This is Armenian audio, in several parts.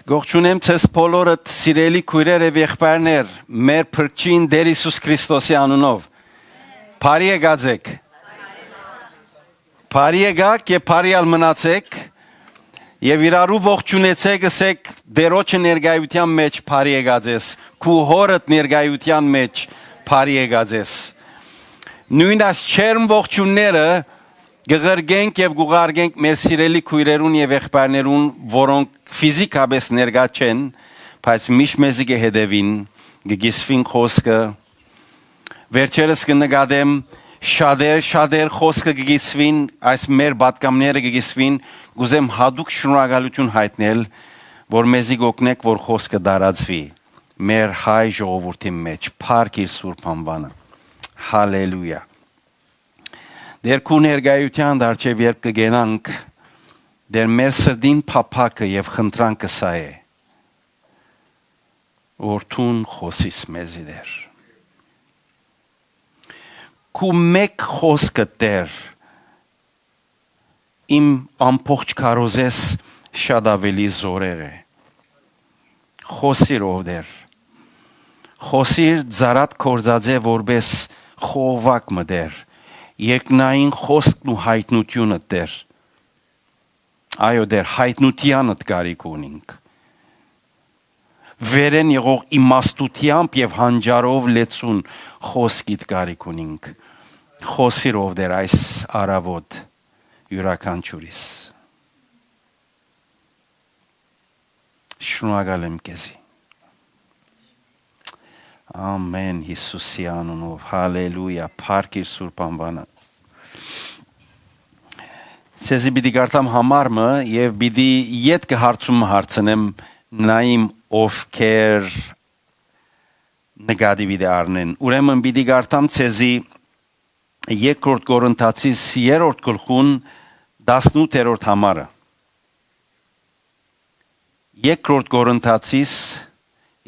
Գողջունեմ ցես բոլորդ սիրելի քույրեր եւ եղբայրներ, մեր փրկչին Տեր Հիսուս Քրիստոսի անունով։ Բարի եկածեք։ Բարի եկաք եւ բարիալ մնացեք եւ իրարու ողջունեցեք, ասեք Տերոջը ներկայության մեջ բարի եկածես, քու հորդ ներկայության մեջ բարի եկածես։ Նույն այս չերմ ողջունները գղրգենք եւ գուղարգենք մեր սիրելի քույրերուն եւ եղբայրներուն, որոնք ֆիզիկապես ներկա չեն, բայց միշտ մեզի կհետևին, կգիսվին խոսքը։ Վերջերս կնկատեմ շատեր խոսքը կգիսվին, այս մեր պատգամները կգիսվին, գուզեմ հատուկ շնորհակալություն հայտնել, որ մեզի կօգնեք, որ խոսքը դարածվի մեր հայ ժողովրդի մեջ, փառք իր սուրբ անվանը։ Հալելույա։ Դեր քու ներկայության դարձև երբ կգենանք, դեր մեր սրդին փափակը եւ խնդրանքը սա է, որ թուն խոսիս մեզի դեր։ Քու մեկ խոսքը դեր, իմ ամբողջ կարոզես շատ ավելի զորեղ է։ Խոսիր ով դեր, խոսիր ծարատ կորձածե որպես խողովակ մը դեր, երկնային խոսքն ու հայտնությունը դեր, այո դեր հայտնությանդ կարիք ունինք, վերեն եղող իմաստությամբ և հանջարով լեցուն խոսքիդ կարիք ունինք, խոսիր ով դեր այս արավոտ յուրաքանչյուրիս։ Շնորհակալ եմ քեզի։ Ամեն Հիսուսի անունով, հալելույա, փառք իր սուրբ անվանը։ Ցեզի պիտի գարտամ համարմը եւ պիտի յետ կհարցում հարցնեմ նայիմ ովքեր նկատի պիտի առնեն։ Ուրեմն պիտի գարտամ ցեզի երկրորդ Կորինթացիս 3-րդ գլխուն 18-րդ համարը։ Երկրորդ Կորինթացիս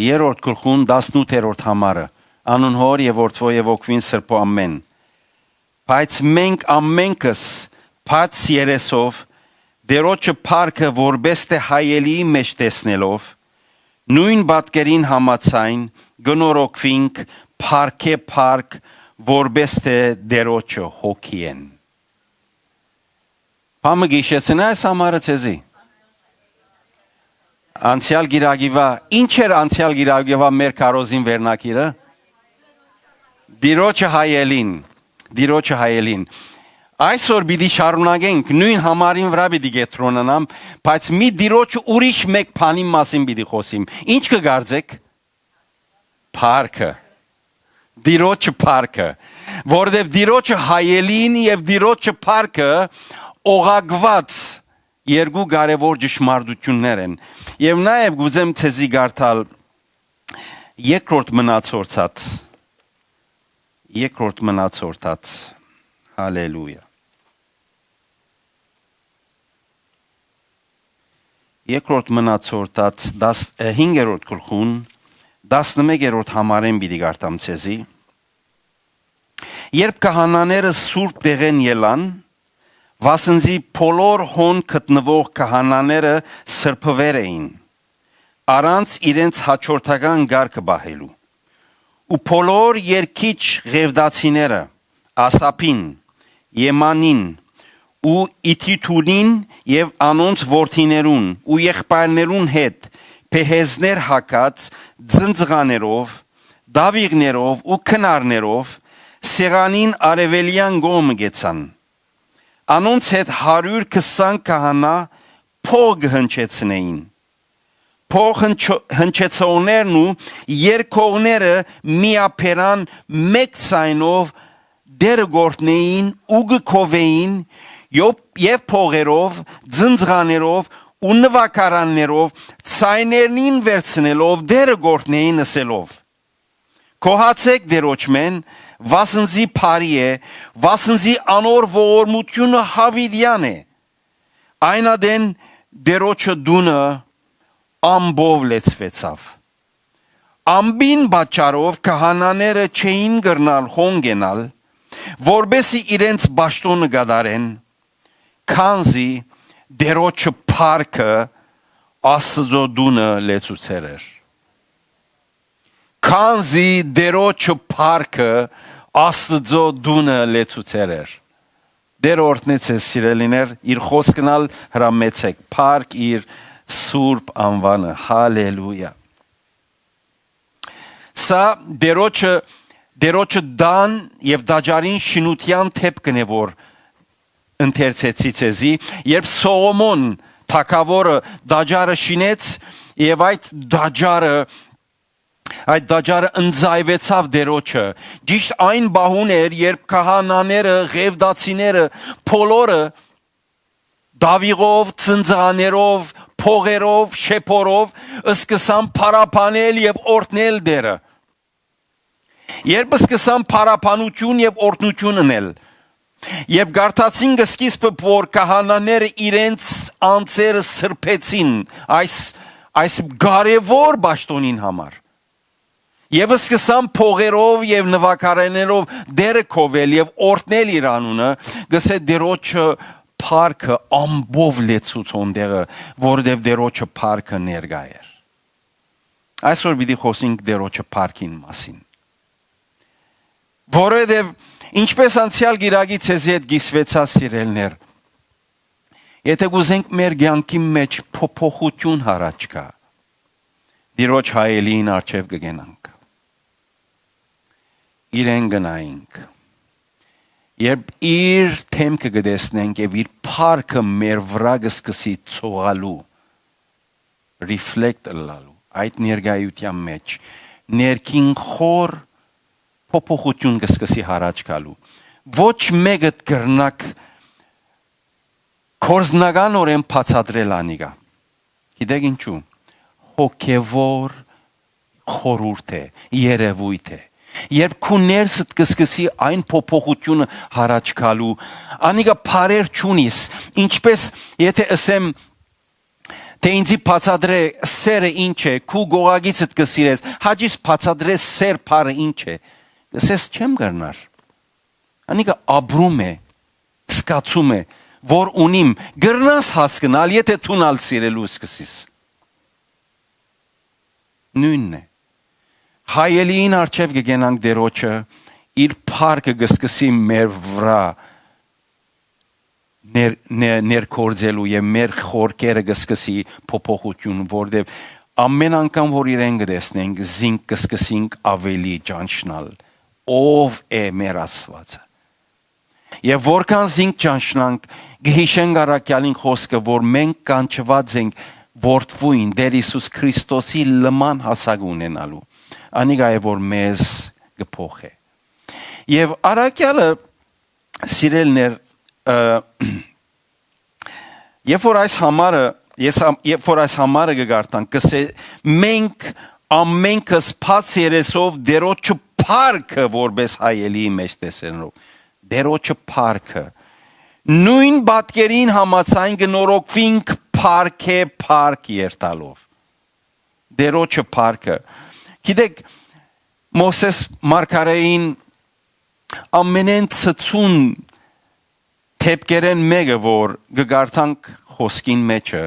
3-րդ գլխուն 18-րդ համարը, անուն Հոր եւ Որդվո եւ Օգվին Սրբո ամեն։ Բայց մենք ամենքս փած երեսով Տերոջը փառքը որպես թե հայելի մեջ տեսնելով նույն բատկերին համացայն գնորոքվինք փառքե փառք որպես թե Տերոջը հոգի են։ Համը գիշեցնա այս համարը ցեզի։ Անցյալ գիրագիվա, ինչ էր անցյալ գիրագիվա մեր կարոզին վերնակիրը։ Տիրոջը հայելին։ Այսօր պիտի շարունակենք նույն համարին վրա պիտի կենտրոնանամ, բայց մի Տիրոջը ուրիշ մեկ բանի մասին պիտի խոսիմ։ Ինչ կգարձեք։ Փառքը։ Տիրոջը փառքը, որովհետև Տիրոջը հայելին եւ Տիրոջը փառքը օղակված երկու կարևոր ճշմարտություններ են։ Եվ նաև գուզեմ ցեզի գարտալ երկրորդ մնացորդած, հալելույա։ Երկրորդ մնացորդած 5-րդ գլխուն 11-րդ համարեն պիտի գարտամ ցեզի։ Երբ քահանաները սուրբ տեղեն ելան, վասնզի բոլոր հոն գտնվող քահանաները սրբվեր էին, առանց իրենց հաջորդական գարկը բահելու։ Ու բոլոր երկիչ ղևդացիները, Ասապին, Եմանին, ու Իթիթունին եւ անոնց որդիներուն ու եղբայրներուն հետ փեհեզներ հակած ձնձղաներով, դավիղներով ու քնարներով սեղանին արևելյան կողմը գեցան։ Անոնց հետ 120 քահանա փող հնչեցնեին։ Փող հնչեցողներն ու երկողները միապերան մեկ ցայնով դերը գործնեին ու գքովեին եւ փողերով, ձնձղաներով ու նվակարաններով ցայներնին վերցնելով դերը գործնեին ասելով. Կոհացեք դերոջմեն, վասնզի փարի է, վասնզի անոր ողորմությունը հավիդյան է։ Այնադեն դերոջը դունը ամբով լեցվեցավ։ Ամբին բաճարով քահանաները չէին գրնալ հոնգենալ, որբեսի իրենց բաշտոնը գադարեն, քանզի դերոջը փառքը Աստծո դունը լեցուցեր էր։ Քանզի դերոջը փառքը Աստծո դունը լեցուցեր էր։ Դեր օրհնեցես սիրելիներ, իր խոսքնալ հրամեցեք, փառք իր սուրբ անվանը, հալելույա։ Սա դերոջը դան եւ դաջարին շինության թեփքն է, որ ընթերցեցի ցեզի, երբ Սողոմոն թագավորը դաջարը շինեց եւ այդ դաջարը ընձայվեցավ դերոջը։ Ճիշտ այն բահուն էր, երբ քահանաները, ղևդացիները, բոլորը դավիղով, ծնծղաներով, փողերով, շեփորով սկսան փարապանել եւ օրհնել դերը։ Երբ սկսան փարապանություն եւ օրհնություն անել, եւ գարտացին սկիզբը, որ քահանաները իրենց անձերը սրբեցին այս կարևոր պաշտոնին համար, եւ սկսան փողերով եւ նվագարաններով դերը քովել եւ օրհնել իր անունը, գսե դերոջը փառքը ամբով լեցուց ոնդերը, որովհետեւ դերոջը փառքը ներկա էր։ Այսօր պիտի խոսենք դերոջը փառքին մասին։ Որովհետև ինչպես անցյալ գիրագի ցեզի հետ գիսվեցա սիրելներ, եթե գուզենք մեր կյանքի մեջ փոփոխություն հարաճ կա, դիրոջ հայելին արջև կգենանք, իրեն գնայինք, երբ իր թեմքը գտեսնենք եւ իր փառքը մեր վրա կսկսի ցողալու, reflect լալու, այդ ներկայության մեջ, ներքին խոր փոփոխություն կսկսի հարաճ գալու։ Ոչ մեկը կրնակ կորզնականորեն բացատրել անիգա։ Գիտեք ինչու։ Հոգևոր խորհուրդ է, երևույթ է։ Երբ քու ներսդ կսկսի այն փոփոխությունը հարաճ գալու, անիգա բարեր չունիս, ինչպես եթե ասեմ թե ինձի բացադրե սերը ինչ է, քու գողագիցդ կսիրես, հաջիս բացադրե սեր բարը ինչ է։ Սես չեմ գարնար, անիկա աբրում է, սկացում է, որ ունիմ, գրնաս հասկնալ, եթե թունալ սիրելու սկսիս։ Նույնն է, հայելիին արջև գգենանք դերոջը, իր փառքը կսկսի մեր վրա ներքործելու եւ մեր խորքերը կսկսի փոփոխություն, որովհետեւ ամեն անգամ որ իրեն կտեսնենք, զինք կսկսենք ավելի ճանչնալ, ով է մեր Աստվածը։ Եվ որքան զինք ճանչնանք, գհիշենք առաքյալին խոսքը, որ մենք կանչված ենք որդվույն Տեր Հիսուս Քրիստոսի լման հասակ ունենալու, անիկա է որ մեզ կփոխե։ Եվ առաքյալը սիրելներ, երբ որ այս համարը կգարտանք, կսե մենք ամենքս փած երեսով դերոջը փառքը որպես հայելի մեջ տեսնելով, դերոջը փառքը, նույն բատկերին համացայն կնորոգվինք փառք երթալով, դերոջը փառքը, գիտեք, Մովսես մարգարեին ամենեն ծծուն թեպկերեն մեկը, որ կգարտանք խոսքին մեջը,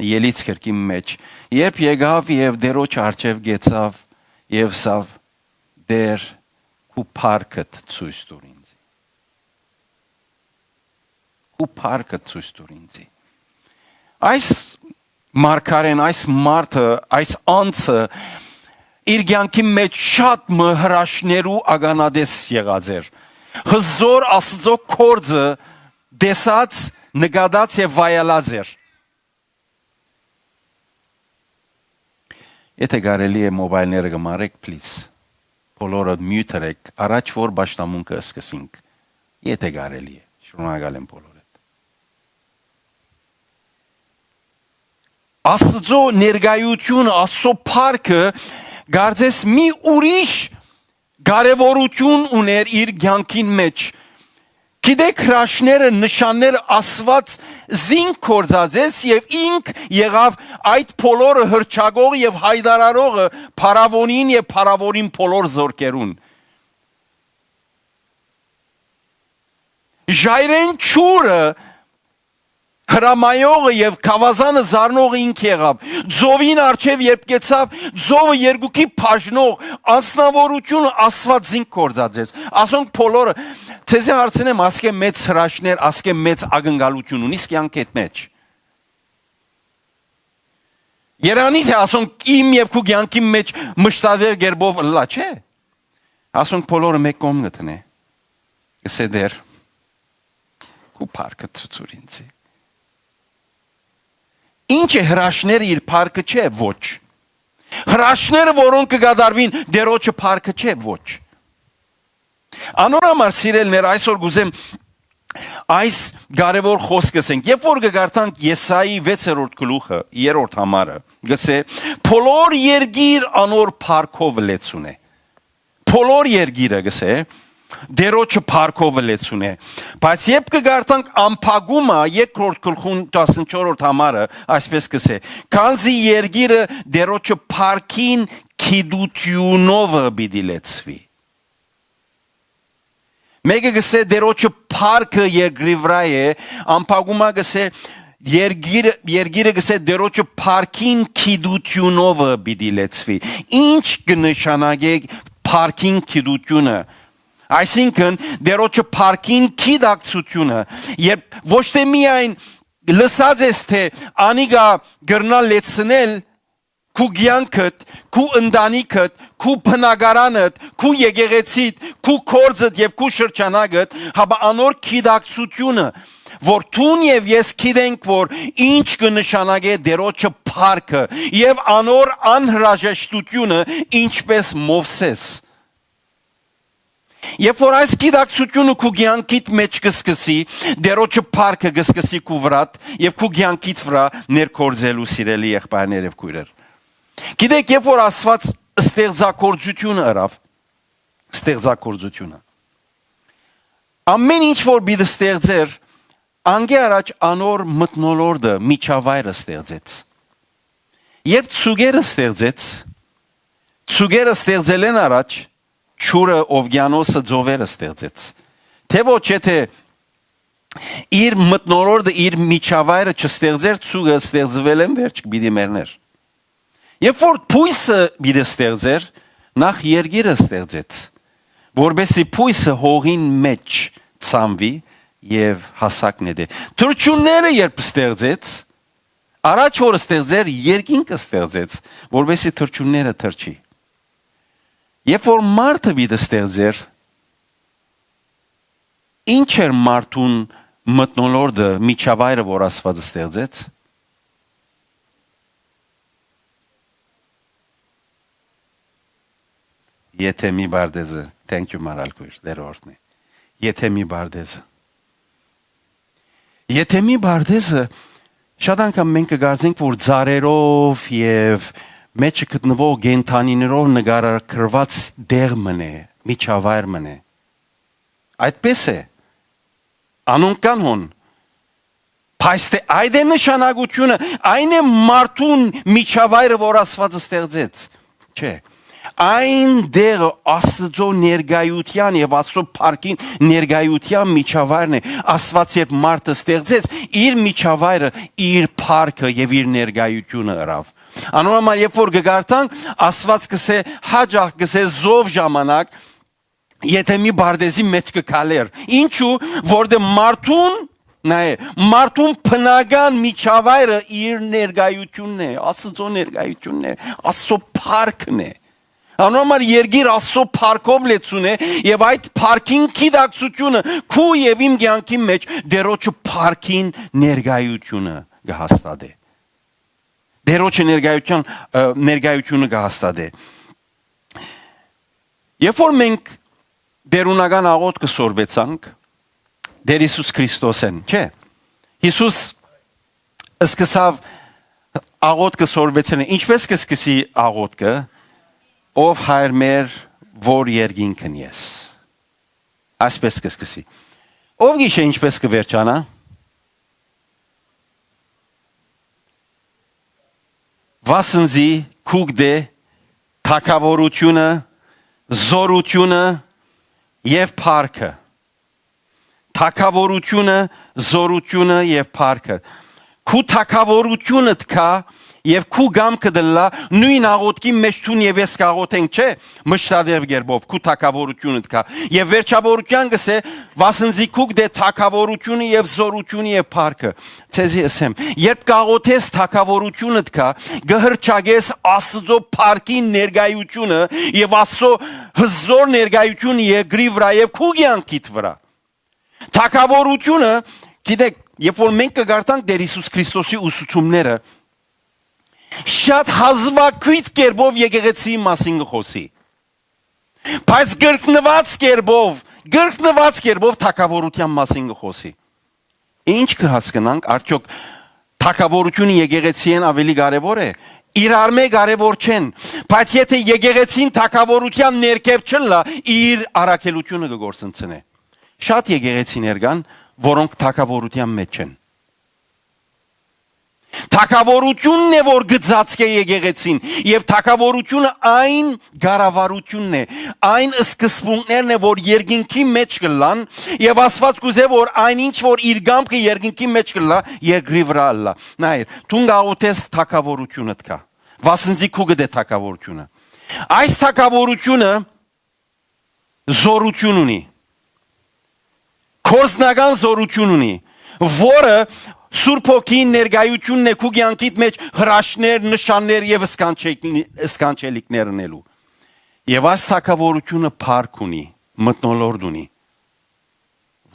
ելից կրկին մեջ, երբ եկավ եւ դերոջ արջև գեցավ եւ սավ դեր ու փառքդ ցույց տուր ինձ։ Ու փառքդ ցույց տուր ինձ։ Այս մարգարեն, այս մարդը, այս անձը իր կյանքի մեջ շատ հրաշներու ագանադես եղած էր։ Հզոր Աստծո կորձը դեսած, նկատած եւ վայելած էր։ Եթե կարելի է մոբայլները գմարեք, please, բոլորը մյուտ եք, առաջ որ պաշտամունքը սկսենք, եթե կարելի է, շնորհակալ եմ բոլորդ։ Աստծո ներկայությունը, Աստծո փառքը կարծես մի ուրիշ կարևորություն ուներ իր կյանքին մեջ։ Գիտեք հրաշները, նշանները Աստված զինք կործածեց եւ ինք եղավ այդ բոլորը հրճագող եւ հայտարարողը փարավոնին եւ փարավոնին բոլոր զորքերուն։ Ժայրեն ճուրը հրամայողը եւ քավազանը զառնողը ինք եղավ ձովին արչեւ երբ կեցավ ձովը երկուքի բաժնող անձնավորությունը Աստված զինք կործածեց ասոնք բոլորը ցեզի հարցնեմ ասկե մեծ հրաշներ ասկե մեծ ակնկալություն ունի սկյանք այդ մեջ Երանի թե ասոնք իմ եւ քու կյանքի մեջ մշտադեր գերբով լա չէ ասոնք բոլորը մեկ կողմ գտնե գսեդեր քու парքը ծծուրինցի Ինչ է հրաշները իր парքը չէ ոչ Հրաշները որոնք կգադարվին դերոջը парքը չէ ոչ Անորամար սիրելներ այսօր գուզեմ այս կարևոր խոսքս ենք երբ որ կգարտանք Եսայի 6-րդ գլուխը 3-րդ համարը գսե բոլոր երգիր անոր парքով լեցուն է Բոլոր երգիրը գսե Դերոջը парքով լեցուն է բայց երբ կգարտանք ամփագումը 2-րդ գլխուն 14-րդ համարը այսպես կսե քանզի երգիրը դերոջը парքին քիդությունով բիդի լեցվի Մեկը գսե դերոջը парքը երգրի վրա է ամփագումը գսե երգիրը գսե դերոջը парքին քիդությունով բիդի լեցվի Ինչ կնշանակե парքին քիդությունը Այսինքն դերոջը парքին քիդակցությունը երբ ոչ թե միայն լսած ես թե անիգա գրնալ լեցնել քու գյանքդ քու ընտանիքդ քու բնակարանդ քու եկեղեցիդ քու կորձդ եւ քու շրջանագդ հաբա անոր քիդակցությունը որ թուն եւ ես գիտենք որ ինչ կնշանակե դերոջը парքը եւ անոր անհրաժեշտությունը ինչպես Մովսես Երբ որ այս գիտակցությունը քու գյանքիդ մեջ կսկսի, դերոջը парքը կսկսի քու վրատ եւ քու գյանքիդ վրա ներկործելու սիրելի եղբայրներ եւ քույրեր։ Գիտեք, երբ որ Աստված ստեղծագործությունը արավ, ստեղծագործությունը ամեն ինչ որ բիդ ստեղծեր, անգե առաջ անոր մտնոլորտը միջավայրը ստեղծեց։ Երբ ցուգերը ստեղծելեն առաջ Չուրը օվկիանոսը ձովերը ստեղծեց։ Թե ոչ եթե իր մտնոլորտը իր միջավայրը չստեղծեր ցուգը ստեղծվել են վերջ բիդի մերներ։ Երբ որ փույսը բիդը ստեղծեր, նախ երգիրը ստեղծեց, որբեսի փույսը հողին մեջ ցամվի եւ հասակն է։ Թրջունները երբ ստեղծեց, առաջ որ ստեղծեր երկինքը ստեղծեց, որբեսի թրջունները թրջի։ Երբ որ մարդը բիդը ստեղծեր, ինչ էր մարդուն մտնոլորտը միջավայրը որ Աստված ստեղծեց, Եթե մի բարդեզը, thank you մարալքույր, դերորդն է, եթե մի բարդեզը, շատ անգամ մենք կգարձենք, որ ձարերով և մեջը գտնվող գենթանիներով նկարագրված դեղ մնե, միջավայր մնե։ Այդպես է, անոնքան հոն, բայց թե այդ է նշանակությունը, այն է մարդուն միջավայրը, որ Աստված ստեղծեց, չէ, այն դեղը Աստծո ներկայության եւ Աստծո փառքին ներկայության միջավայրն է, Աստված երբ մարդը ստեղծեց, իր միջավայրը, իր փառքը եւ իր ներկայությունը ըրավ։ Անորոմար երբ որ գարտանք Աստված կսե հաջող կսե զով ժամանակ եթե մի բարդեզի մեջ կքալեր ինչու որտեղ մարդուն բնական միջավայրը իր ներկայությունն է Աստծո ներկայությունն է Աստծո փառքն է Անորոմար երգիր Աստծո փառքով լեցուն է եւ այդ փառքին գիտակցությունը քու եւ իմ կյանքի մեջ դերոջը փառքին ներկայությունը կհաստատե Դերոջը ներկայությունը կհաստատե։ Երբ որ մենք դերունական աղոթքը սորվեցանք, դեր Հիսուս Քրիստոսեն, չէ։ Հիսուս սկսավ աղոթքը սորվեցնել, ինչպես կսկսի աղոթքը, ով հայր մեր, որ երկինքն ես։ Այսպես կսկսի։ Ով գիշե ինչպես կվերջանա։ Վասնզի քուգդե թակավորությունը զորությունը եւ փառքը թակավորությունը զորությունը եւ փառքը քու թակավորությունդ կա եւ քու գամքը դլա նույն աղոտքի մեջ տուն եւ ես կաղոթենք չէ մշտադեպ գերբով քու թակավորությունդ կա եւ վերջավորության գսե վասնզի քուք դե թակավորությունը եւ զորությունը եւ փառքը ցեզի ասեմ երբ կաղոթես թակավորությունդ կա գհրճագես աստծո փառքի ներգայությունը եւ աստծո հզոր ներգայությունը եգրի վրա եւ քու կյանքիդ վրա թակավորությունը գիտեք երբ որ մենք կգարտանք Տեր Հիսուս Քրիստոսի ուսուցումները շատ հազվագյուտ կերպով եկեղեցի մասին խոսի բայց գրկնված կերպով թակավորության մասին խոսի ինչ կհասկանանք արդյոք թակավորությունը եկեղեցին ավելի կարևոր է իրար մեկ կարևոր չեն բայց եթե եկեղեցին թակավորության ներքև չլա իր առաքելությունը կգործընծնի շատ եկեղեցիներ կան որոնք թակավորության մեջ են Թակավորությունն է որ գծածք է եկեղեցին եւ թակավորությունը այն գարավարությունն է այն սկզբունքներն է որ երկինքի մեջ կլան եւ Աստված կուզե որ այնինչ որ իր գամքը երկինքի մեջ կլա երկրի վրա լա նայր դու գաղութես թակավորությունդ կա վասնզի քու գդե թակավորությունը այս թակավորությունը զորություն ունի կորզնական զորություն ունի որը Սուրբ Հոգին ներգայությունն է քու կյանքիդ մեջ հրաշքներ, նշաններ եւ սքանչելիքներ ունելու։ Եվ այս թակավորությունը փառք ունի, մթնոլորտ ունի,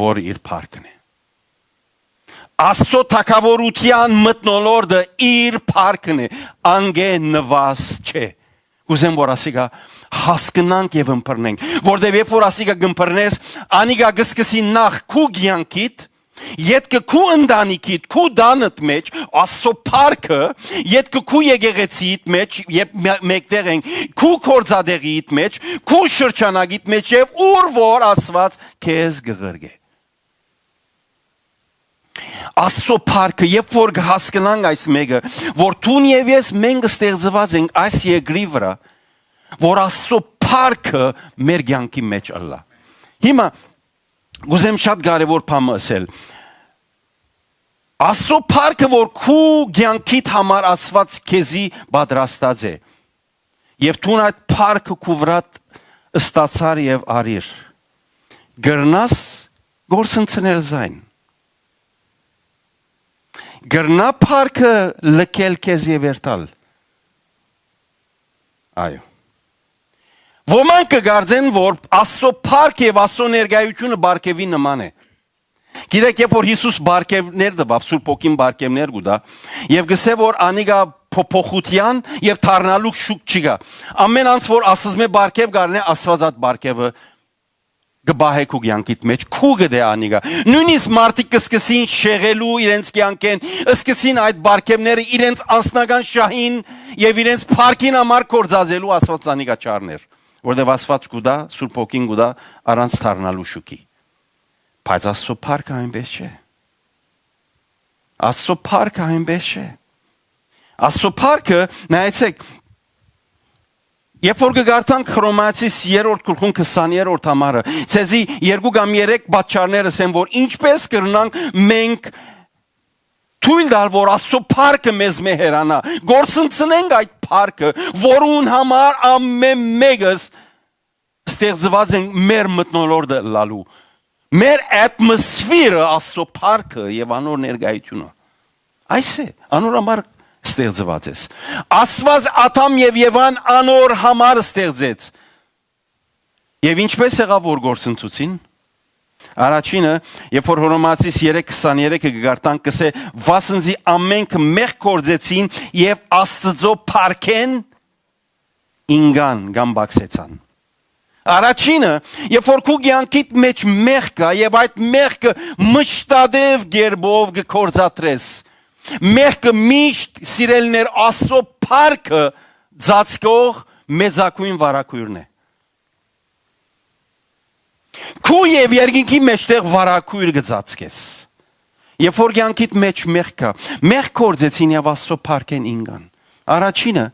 որ իր փառքն է։ Աստծո թակավորության մթնոլորտը իր փառքն է, անգե նվազ չէ։ Կուզեմ որ ասիկա հասկանանք եւ ըմբռնենք, որտեւ երբ որ ասիկա գմբռնես, անիկա գսկսի նախ քու կյանքիդ Ետքը քու ընտանիքիդ, քու դանդ մեջ, աստծո փառքը, ետքը քու եկեղեցիդ մեջ, երբ մեկտեղ ենք, քու կորձադեղիդ մեջ, քու շրջանագիդ մեջ եւ ուր որ Աստված քեզ գղրգե։ Աստծո փառքը, երբ որ հասկանանք այս մեկը, որ դուն եւ ես մենք ստեղծված ենք այս երկրի վրա, որ Աստծո փառքը մեր կյանքի մեջ ըլլա։ Հիմա Գուզեմ շատ կարևոր բան ասել Աստծո փառքը որ քու կյանքիդ համար Աստված քեզի պատրաստած է եւ դու այդ փառքը քու վրա ստացար եւ արիր գրնաս գործընծնել զայն գրնա փառքը լքել քեզ եւ երթալ այո Ոմանք կգարձեն, որ Աստծո փառք եւ Աստծո ներգայությունը բարգեւի նման է։ Գիտեք, երբ որ Հիսուս բարգեւներ տվավ, Սուրբ Հոգին բարգեւներ գուտա, եւ գսե որ անիգա փոփոխության եւ թարնալու շուկ չկա։ Ամեն անց որ ասում է բարգեւ գարնե Աստվածած բարգեւը գբահեք ու կյանքիդ մեջ քու գդե անիգա։ Նույնիսկ մարդիկ կսկսին շեղելու իրենց կյանքեն, սկսին այդ բարգեւները իրենց անձնական շահին եւ իրենց փառքին համար կորձազելու Աստված անիգա չառներ։ Որտեւ Աստված գուտա, Սուրբ Հոգին գուտա առանց թարնալու շուկի։ Բայց Աստծո փառքը այնպես չէ։ Աստծո փառքը այնպես չէ։ Աստծո փառքը, նայեցեք, երբ որ գարտանք Հռոմեացիս 3-րդ գլխուն 20-րդ համարը, ցեզի 2 կամ 3 պատճառներ ասեմ, որ ինչպես կրնանք մենք թույլ տալ որ Աստծո փառքը մեզ մեհերանա, գործընծնենք այդ փառքը, որուն համար ամեն մեկս ստեղծված են մեր մթնոլորտը լալու։ Մեր ատմոսֆերը Աստծո փառքը եւ անոր ներգայությունը։ Այս է, անոր համար ստեղծված ես։ Աստված Ադամ եւ Եվան անոր համար ստեղծեց։ Եվ ինչպես եղավ որ գործընծուցին։ Առաջինը, երբ որ Հռոմեացիս 3:23-ը գարտանք կսե վասնզի ամենքը մեղ կործեցին եւ Աստծո փառքեն ինգան գամբակսեցան։ Առաջինը, երբ որ քու կյանքիդ մեջ մեղ կա եւ այդ մեղքը մշտադեպ գերբով կկործատրես։ Մեղքը միշտ սիրելներ Աստծո փառքը ծածկող մեծակույն վարակույրն է։ Քու եւ երկինքի մեջտեղ վարակույր գծածկես։ Երբ որ կյանքիդ մեջ մեղ կա, մեղ կործեցին եւ Աստծո փառքեն ինգան։ Առաջինը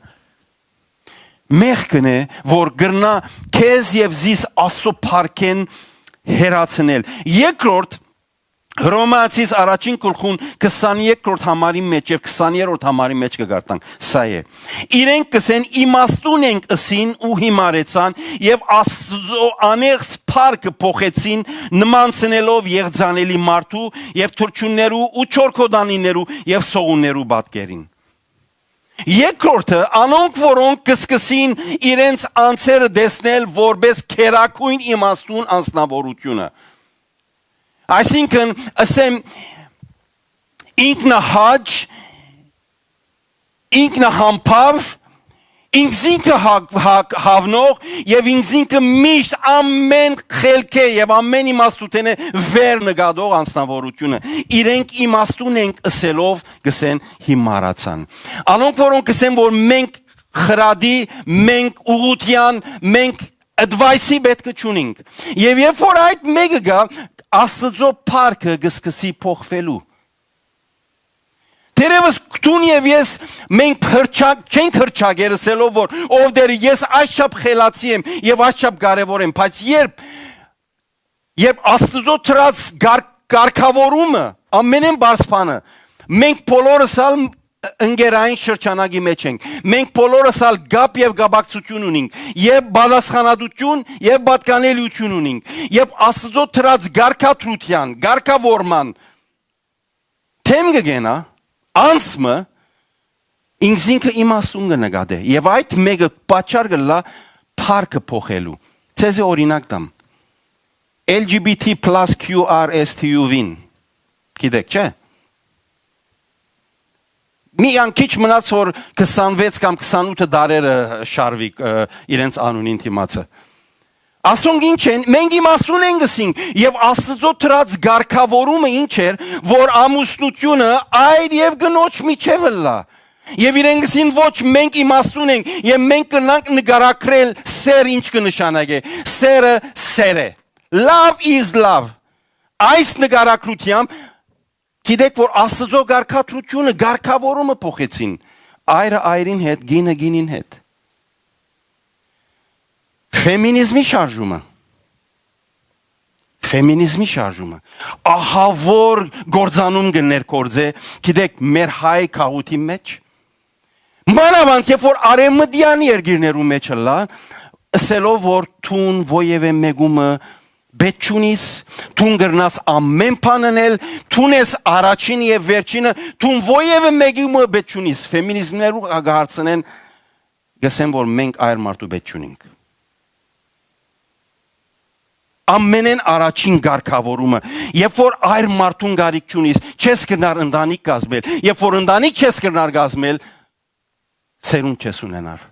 մեղքն է, որ գրնա քեզ եւ զիս Աստծո փառքեն հերացնել։ Երկրորդ Հռոմեացիս առաջին գլխուն 23-րդ համարի մեջ եւ 20-րդ համարի մեջ կգարտանք սա է իրենք կսեն իմաստուն ենք ըսին ու հիմարեցան եւ Աստծո անեղծ փառքը փոխեցին նմանցնելով եղձանելի մարդու եւ թրջուններու ու չորքոդանիներու եւ սողուններու բատկերին Երկրորդը անոնք որոնք կսկսին իրենց անձերը դեսնել որպես քերակույն իմաստուն անձնավորությունը Այսինքն ասեմ ինքնահաճ ինքնահամբավ ինքնինքը հավնող եւ ինքնինքը միշտ ամեն խելքե եւ ամեն իմաստութենը վեր նկատող անձնավորությունը իրենք իմաստուն ենք ըսելով գսեն հիմարացան անոնք որոնք գսեն որ մենք խրադի մենք ուղության մենք advice-ի պետք չունենք եւ երբ որ այդ մեկը գա Աստծո փառքը գսկսի փոխվելու Տերևս քտուն եւ ես մենք չենք հրճագերսելով որ ով դեր ես այսչափ խելացի եմ եւ այսչափ կարեւոր եմ բայց երբ Աստծո ծրած կարգավորումը ամենեն բարձ բանը մենք բոլորս ընկերային շրջանագի մեջ ենք մենք բոլորս գապ եւ գաբակցություն ունենք եւ բاداسխանադություն եւ պատկանելիություն ունենք եւ Աստծո ծրած գարկաթրության գարկավորման թեմ կգենա անցմը ինքնինքը իմաստուն կնկատե եւ այդ մեկը պատճառ կլա փառքը փոխելու ցեզի օրինակ տամ LGBT+QRSTU-վին գիտեք չէ Մի անկիչ մնաց որ 26 կամ 28 դարերը շարվի իրենց անունին թիմացը Ասոնք ինչ են մենք իմաստուն ենք գսինք եւ Աստծո ծրած գարկավորումը ինչ էր որ ամուսնությունը այր եւ գնոջ միջև լա Եվ իրենք ասին ոչ մենք իմաստուն ենք եւ մենք կնանք նկարագրել սեր ինչ կնշանակե սերը սեր է Love is love Այս նկարագրությամբ Գիտեք որ Աստծո գարկաթրությունը գարկավորումը փոխեցին այրը այրին հետ գինը գինին հետ Ֆեմինիզմի շարժումը ահա որ գործանում կներկործե գիտեք մեր հայ քաղուտի մեջ մանավանդ երբ որ արեմդյան երկիրներու մեջ լա ասելով որ թուն ովևէ մեգումը Բեչունիս թուն գրնաս ամեն բաննել թունես առաջին եւ վերջինը թուն ովևէ մեգումը բեչունիս ֆեմինիզմներու գահարցնեն գսեն որ մենք այր մարդու բեչունինք ամենեն առաջին գարկավորումը երբ որ այր մարդուն գարիկ չունիս չես կնար ընտանիք կազմել երբ որ ընտանիք չես կնար կազմել սերուն չես ունենար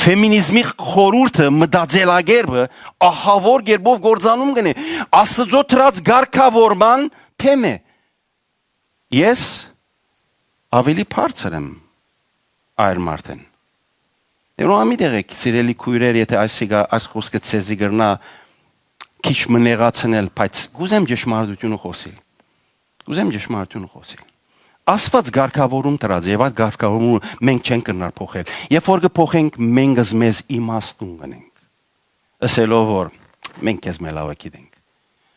Ֆեմինիզմի խորհուրդը մտածելակերպը ահավոր կերպով գործանում կնի Աստծո ծրած գարկավորման թեմ է Ես ավելի բարձր եմ այր մարդեն Դեռ ամիդեղ եք սիրելի քույրեր եթե այս խոսքը ցեզի գրնա քիչ մնեղացնել բայց գուզեմ ճշմարտությունը խոսել Աստված գարկավորում տրած եւ այդ գարկավորումը մենք չենք կնար փոխել Երբ որ կփոխենք մենք մեզ իմաստուն կնենք Ասելով որ մենք քեզ մելավը գիտենք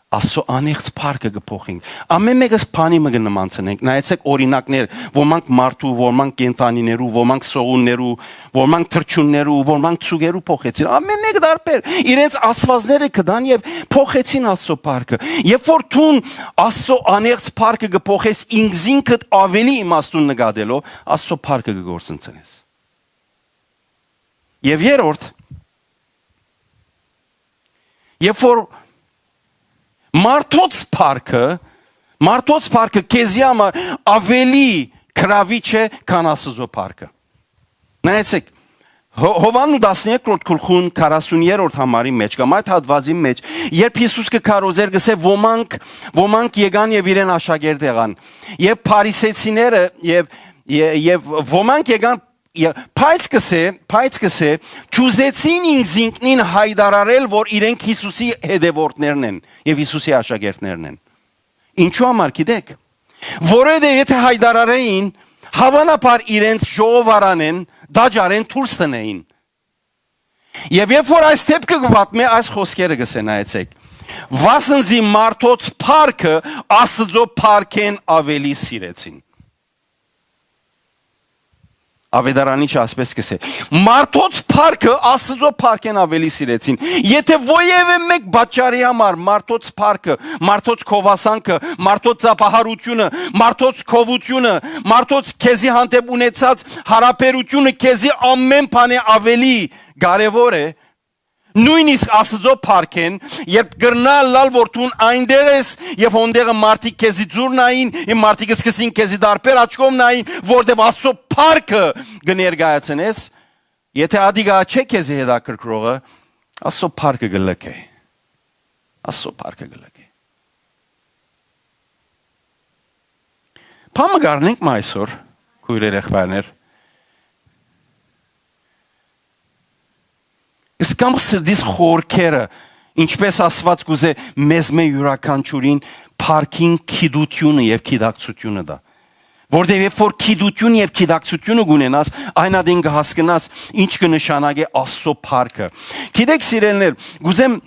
Աստծո անեղծ փառքը կփոխենք Ամեն մեկս բանի մը կնմանցնենք նայեցեք օրինակներ ոմանք մարդու ոմանք կենտանիներու ոմանք սողուններու ոմանք թրջուններու ոմանք ցուգերու փոխեցին ամեն մեկ դարբեր իրենց աստվածները կդան եւ փոխեցին Աստծո փառքը երբ որ թուն Աստծո անեղծ փառքը կփոխես ինքնինքդ ավելի իմաստուն նկատելով Աստծո փառքը կգործընծես Եվ երրորդ երբ որ Մարդոց փառքը քեզի համար ավելի քրավիչ է քան Աստծո փառքը Նայեցեք Հովաննու 12-րդ գլխուն 40-րդ համարի մեջ կամ այդ հատվածի մեջ երբ Հիսուս կքարոզեր գսե ոմանք եկան եւ իրեն աշակերտ եղան եւ փարիսեցիները եւ ոմանք եկան Բայց կսե ճուզեցին ինքնին հայտարարել որ իրենք Հիսուսի հետևորդներն են եւ Հիսուսի աշակերտներն են Ինչու համար գիտեք որովհետեւ եթե հայտարարեին հավանաբար իրենց ժողովարանեն դաջարեն դուրս տնեին Եվ երբ որ այս դեպքը կպատմի այս խոսքերը գսե նայեցեք Վասնզի մարդոց փառքը Աստծո փառքեն ավելի սիրեցին։ Ավետարանի ասպես կսե։ Մարդոց փառքը Աստծո փառքեն ավելի սիրեցին։ Եթե ովևէ մեկ բաճարի համար մարդոց փառքը, մարդոց քովասանքը, մարդոց ծափահարությունը, մարդոց քովությունը, մարդոց քեզի հանդեպ ունեցած հարաբերությունը քեզի ամեն բան ավելի կարևոր է, նույնիսկ Աստծո փառքեն, երբ գրնալ լալ որտուն այնտեղ ես եւ հոնդեղը մարդիկ քեզի ձուր նային, եւ մարդիկ սկսին քեզի դարբեր աչքով նային, որտեղ Աստծո փառքը կներկայացնես, եթե ադիգա չէ քեզի հետաքրքրողը, Աստծո փառքը գլկե։ Աստծո փառքը գլկե։ Փամը գարնենք մայսօր, քույրեր եղբայրներ։ Իսկամ սրդիս խորքերը, ինչպես ասված կուզե մեզ մե յուրաքանչյուրին փառքին քիդությունը եւ քիդակցությունը դա։ Որտեղ երբ որ քիդություն եւ քիդակցությունը գունենաս, այն ադին կհասկնաս ինչ կնշանակե Աստծո փառքը։ Գիտեք սիրելիներ, գուզեմ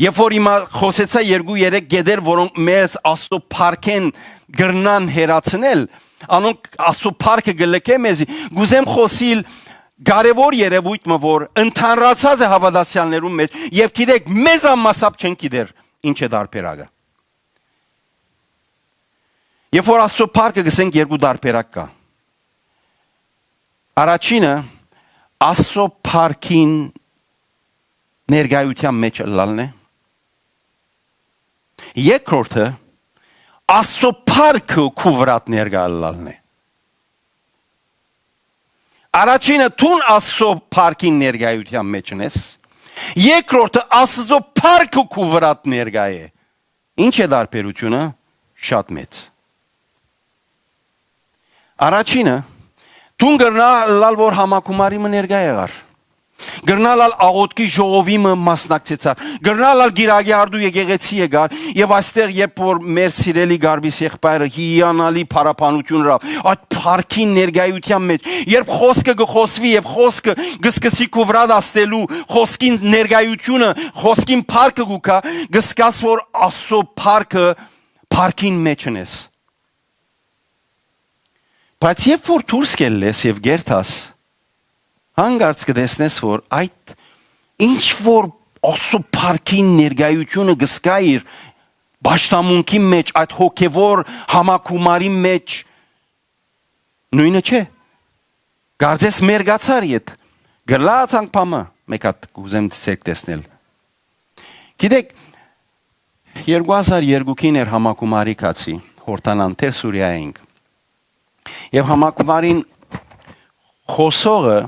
երբ որ հիմա խոսեցա 2-3 գեդեր, որոնք մեզ Աստծո փառքեն գրնան հերացնել, անոնք Աստծո փառքը գլկե մեզի, գուզեմ խոսիլ կարևոր երևույթը, որ ընդհանրացած է հավատացյալներում մեջ, եւ գիտեք, մեզ ամասապ չեն գիտեր ինչ է դարբերակը։ Երբ որ Աստծո փառքը գսենք երկու դարբերակ կա։ Առաջինը Աստծո փառքին ներկայության մեջ լալն է։ Երկրորդը Աստծո փառքը քու վրա ներկա լալն է։ Առաջինը տուն Աստծո փառքին ներկայության մեջն ես, երկրորդը Աստծո փառքը քու վրա ներկա է։ Ինչ է դարբերությունը? Շատ մեծ։ Առաջինը տուն գրնալ որ համակումարի մը ներկա եղար։ Գրնալ աղոտքի ժողովի մը մասնակցեցար։ Գրնալ գիրագի արդու եկեղեցի եկար եւ այստեղ երբ որ մեր սիրելի գարբիս եղբայրը հիանալի փառապանություն ռավ այդ փառքին ներկայության մեջ երբ խոսքը գխոսվի եւ խոսքը գսկսի քու վրա դաստելու խոսքին ներկայությունը խոսքին փառքը գուկա գսկաս որ Աստծո փառքը փառքին մեջն ես։ Բայց երբ որ դուրս գելես եւ գերտաս հանգարց կտեսնես որ այդ ինչ որ Աստծո փառքին ներկայությունը գսկայր բաշտամունքի մեջ այդ հոգևոր համակումարի մեջ նույնը չէ գարձես մերգացար իդ գլացանք փամը մեկ հատ կուզեմ ցեք տեսնել գիտեք 2002-ին էր համակումարի կացի հորտանան տեր Սուրիայինք եւ համակումարին խոսողը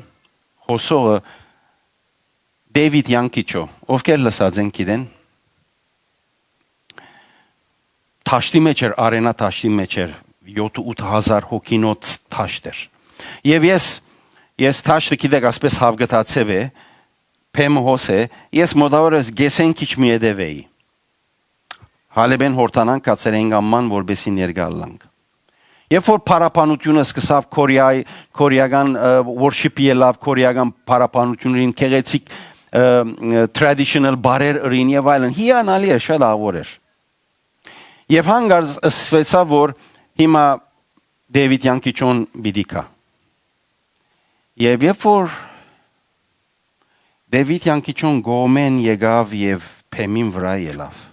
Դեվիդ Յանկիչո, ովքեր լսած են գիտեն, թաշտի մեջ էր, արենա թաշտի մեջ էր, 7-8 հազար հոգինոց թաշտ էր։ Եվ ես թաշտը գիտեք ասպես հավգտացև է, պեմ հոս է, ես մոտավորս գեսեն քիչ մի եդև էի։ Հալեբեն հորտանան կացեր ենք ամման, որբեսի ներգալանք։ Երբ որ փառապանությունը սկսավ կորեական worship-ի ելավ կորեական փառապանություններին քեղեցիկ traditional բարեր ըրին եւ այլն հիանալի էր շատ ավոր էր եւ հանգարց ասվեցա որ հիմա Դեվիդ Յանկիչոն բիդիկա եւ երբ որ Դեվիդ Յանկիչոն գոմեն եկավ եւ փեմին վրա ելավ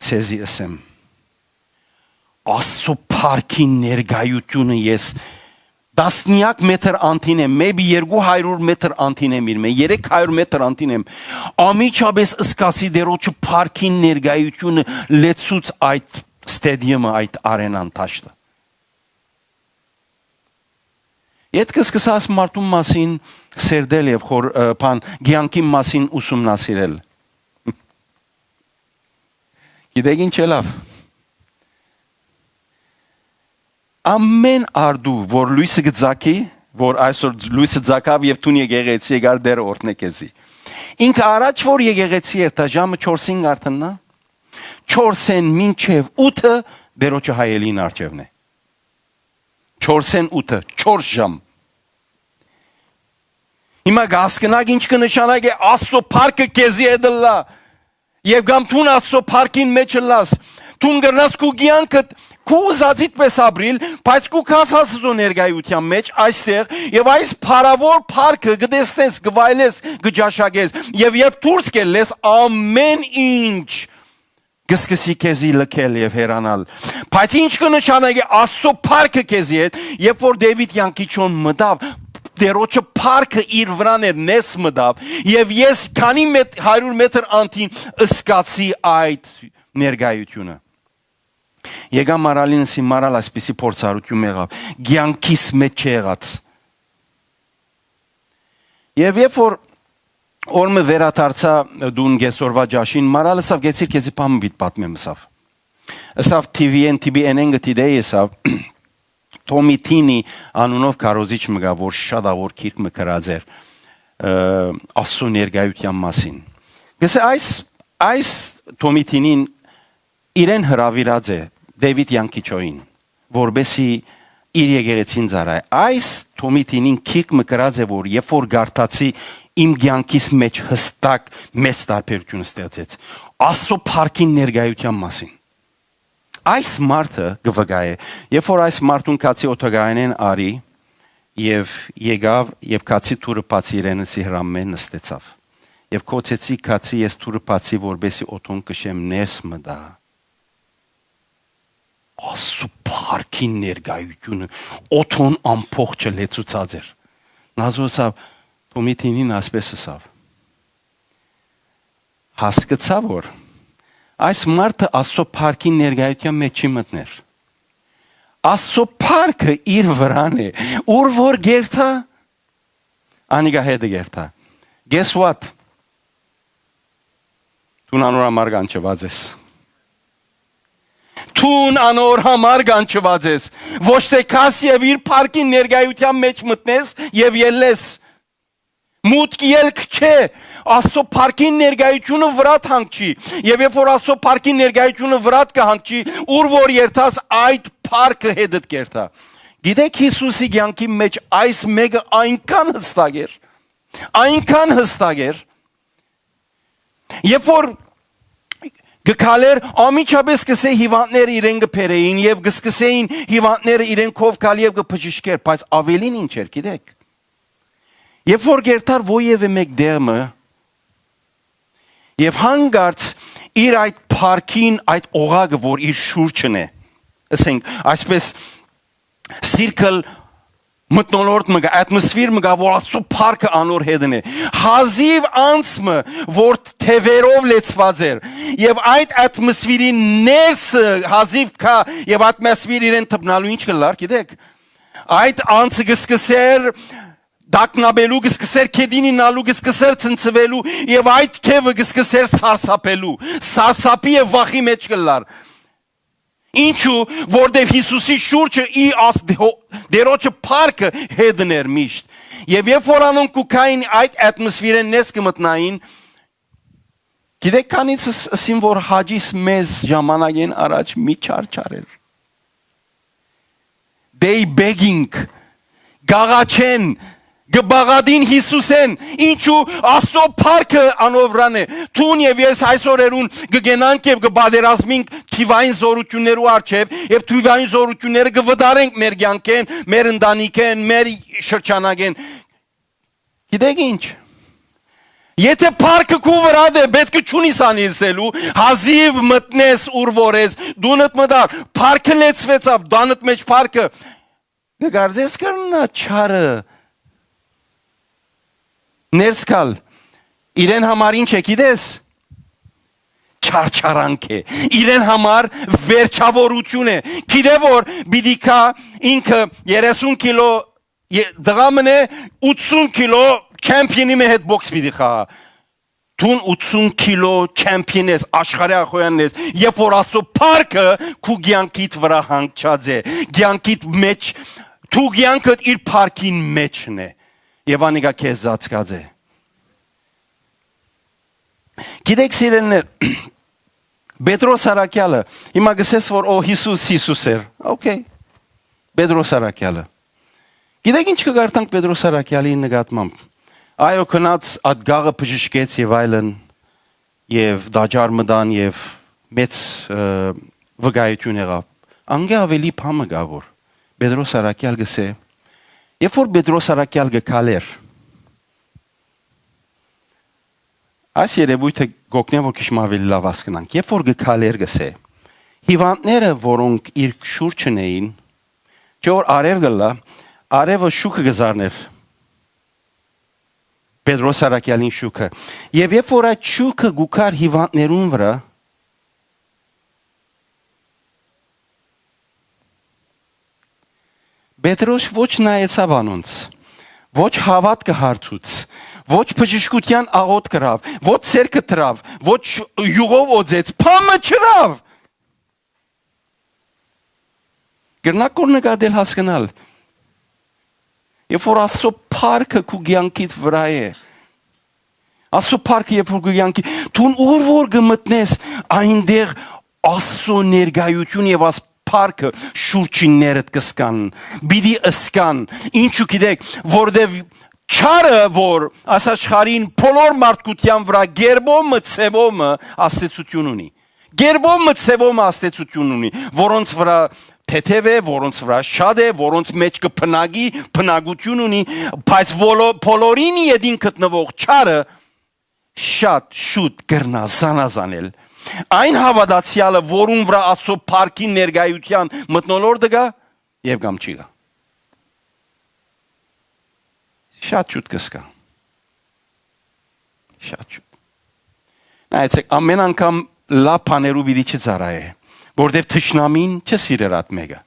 ցեզի ասեմ Աստծո փառքին ներկայությունը ես դասնյակ մետր անտին եմ, maybe 200 մետր անտին եմ իրմ, 300 մետր անտին եմ, ամիջապես ըսկասի դերոջը փառքին ներկայությունը լեցուց այդ ստեդիումը, այդ արենան թաշտը։ Ետքը սկսաս մարդում մասին սերդել և բան գյանքի մասին ուսումնասիրել։ Գիտեք ինչ է լավ։ Ամեն արդու, որ լույսը գծակի, որ այսօր լույսը ձակավ և տուն եկեղեցի եկար դեր օրդն է կեզի։ Ինքը առաջ որ եկեղեցի էր, ժամը 4-ին արդննա, 4-ին մինչև 8-ը դերոջը հայելին արջևն է։ 4-ին 8-ը, 4 ժամ։ Հիմա գասկնակ ինչ կնշանակի Աստծո փառքը քեզի է դլա։ Եվ գամ թուն Աստծո փառքին մեջ լաս։ Թուն գրնաս քու գյանքը քու զածիտ պես ապրիլ, բայց քու քասածո ներգայության մեջ այստեղ եւ այս փարավոր փառքը գտեսնես, գվայլես, գճաշակես եւ երբ դուրս կելես ամեն ինչ գսկսի քեզի լքել եւ հերանալ։ Բայց ինչ կնշանակի Աստծո փառքը քեզի հետ, երբ որ Դեվիդ յանքիչոն մտավ Դերոջը փառքը իր վրան էր նես մտավ եւ ես քանի 100 մետր անտին ըսկացի այդ ներգայությունը։ Եկա մարալինսի մարալ այսպիսի փորձառություն եղավ, գյանքիս մեջ եղած։ Եվ երբ որ օրը վերադարձա դուն գեսորվա ջաշին, մարալը սավ գեցիր քեզի պամբիտ պատմեմ սավ։ Սավ TVN գտիդեի սավ Թոմիթինի անունով կարոզիչ մգա, որ շատ ավոր քիրք մկրած էր Աստծո ներգայության մասին։ Գսե այս Թոմիթինին իրեն հրավիրած է Դեվիդ յանքիչոին, որբեսի իր եկեղեցին ծառայ։ Այս Թոմիթինին քիրք մկրած է, որ երբ որ գարտացի իմ յանքիս մեջ հստակ մեծ տարբերություն ստեղծեց Աստծո փառքին ներգայության մասին։ Այս մարդը գվգայ է, երբ որ այս մարդուն կացի օթոգայնեն արի եւ եկավ եւ կացի թուրը բացի իրենսի հրամեն նստեցավ։ Եվ կոչեցի կացի ես թուրը բացի որբեսի օթոն կշեմ ներս մտա։ Աստծո փառքին ներգայությունը օթոն ամփոխ լեցուցած էր։ Նազոսավ Թոմիթինին ասպես ասավ։ Հասկացա որ այս մարդը Աստծո փառքին ներգայության մեջ չի մտներ։ Աստծո փառքը իր վրան է, ուր որ գերտա, անիգա հետ գերտա։ Guess what? Տուն անոր համար գանչված ես։ Տուն անոր համար գանչված ես։ Ոչ թե քաս եւ իր փառքին ներգայության մեջ մտնես եւ ելես։ Մուտք ելք չէ, Աստծո փառքին ներգայությունը վրատ հանգչի, եւ երբ որ Աստծո փառքին ներգայությունը վրատ կհանգչի, ուր որ երթաս այդ փառքը հետդ կերտա։ Գիտեք Հիսուսի կյանքի մեջ այս մեկը այնքան հստակ էր, երբ որ գկալեր ամիջապես կսե հիվանդները իրեն գբերեին եւ գսկսեին հիվանդները իրեն քով կալ եւ գփճշկեր, բայց ավելին ինչ էր, գիտեք։ Երբ որ գերտար ոյև մեկ դերմը եւ հանգարց իր այդ փառքին այդ օղակը որ իր շուրջն է ասենք այսպես circle մտնոլորտ մգա atmosphere մգա որ Աստծո փառքը անոր հետն է հազիվ անցմը որ թևերով լեցված էր եւ այդ atmosphere-ի ներսը հազիվ կա եւ atmosphere իրեն թփնալու ինչ կլար գիտեք այդ անցը գսկսեր Դակնաբելու գսկսեր քեդինի նալու գսկսեր ցնցվելու եւ այդ քևը գսկսեր սարսափելու սարսափի եւ վախի մեջ կլար ինչու որտեվ Հիսուսի շուրջը ի դերոջը փառքը հետներ միշտ եւ երբ որ անոնք կուքային այդ atmosphere-ն ներս կմտնային գիտեք քանից ասին որ հաջիս մեզ ժամանակեն առաջ մի չարչարեր they begging գաղաչեն Գբաղադին Հիսուսեն, ինչու Աստծո փառքը անովրան է, թուն եւ ես այսօրերուն գգենանք եւ գբادرազմինք թիվային զորություններու արչեւ եւ թիվային զորությունները գվդարենք մեր կյանքեն, մեր ընտանիքեն, մեր շրջանագեն։ Գիտեք ինչ։ Եթե փառքը քու վրա է, պետք է ճունիս անիզելու, հազիվ մտնես ուր որես, դունդ մտար, փառքը լեցվեցավ, դանդ մեջ փառքը։ Գարզես կրնա չարը Ներսկալ, իրեն համար ինչ է գիտես, չարչարանք է, իրեն համար վերջավորություն է, գիտե որ բիդիկա ինքը 30 կիլո դղամն է, 80 կիլո չեմպիոնի մե հետ բոքս բիդիկա, Տուն 80 կիլո չեմպիոն ես, աշխարհի ախոյանն ես, երբ որ Աստծո փառքը քու կյանքիդ վրա հանգչած է, կյանքիդ մեջ, թու կյանքդ իր փառքին մեջն է, եւ անիկա քեզ զածկած է։ Գիտեք սիրելիներ, Պետրոս Արաքյալը, հիմա գսես որ օ Հիսուս էր, օքեյ, Պետրոս Արաքյալը։ Գիտեք ինչ կգարտանք Պետրոս Արաքյալի նկատմամբ։ Այո քնած այդ գաղը բժշկեց եւ այլն եւ դաջար մտան եւ մեծ վկայություն եղավ անգե ավելի փամը գա որ Պետրոս Արաքյալ գսե երբ որ Պետրոս Արաքյալ գկալեր այս երևույթը գոկնեն որ քիչ ավելի լավ հասկանանք երբ որ գկալեր գսե հիվանդները որոնք իր շուրջն էին ճոր արև գլա արևը շուկը գզարներ Պետրոս Արաքյալին շուկը եւ երբ որ այդ շուկը գուքար հիվանդներուն վրա Պետրոս ոչ նայեցավ անոնց ոչ հավատքը հարցուց ոչ բժշկության աղոտ կրավ ոչ ցերկը տրավ ոչ յուղով օձեց փամը չրավ Գրնակոր նկատել հասկանալ Երբ որ ասո парքը քու գյանքիդ վրա է ասո парքը երբ որ գյանքի դու ուր որ գմտնես այնտեղ ասո ներգայություն եւ աս парքը շուրջիններդ կսկան բիդի ըսկան ինչու գիտեք որտեվ չարը որ ասաշխարին բոլոր մարդկության վրա գերբոմը ցևոմը աստեցություն ունի գերբոմը ցևոմը աստեցություն ունի որոնց վրա թեթև է, որոնց վրա շատ է, որոնց մեջ կփնագի, փնագություն ունի, բայց բոլորին յետին գտնվող չարը շատ շուտ կրնա զանազանել։ Այն հավատացյալը, որուն վրա Աստծո փառքի ներկայության մթնոլորտը գա, եւ կամ չի գա։ Շատ շուտ կսկա։ Շատ շուտ։ Նայեցեք, ամեն անգամ լավ բաներու պիտի չծարայե։ Որտեվ թշնամին չսիրեր այդ մեկը։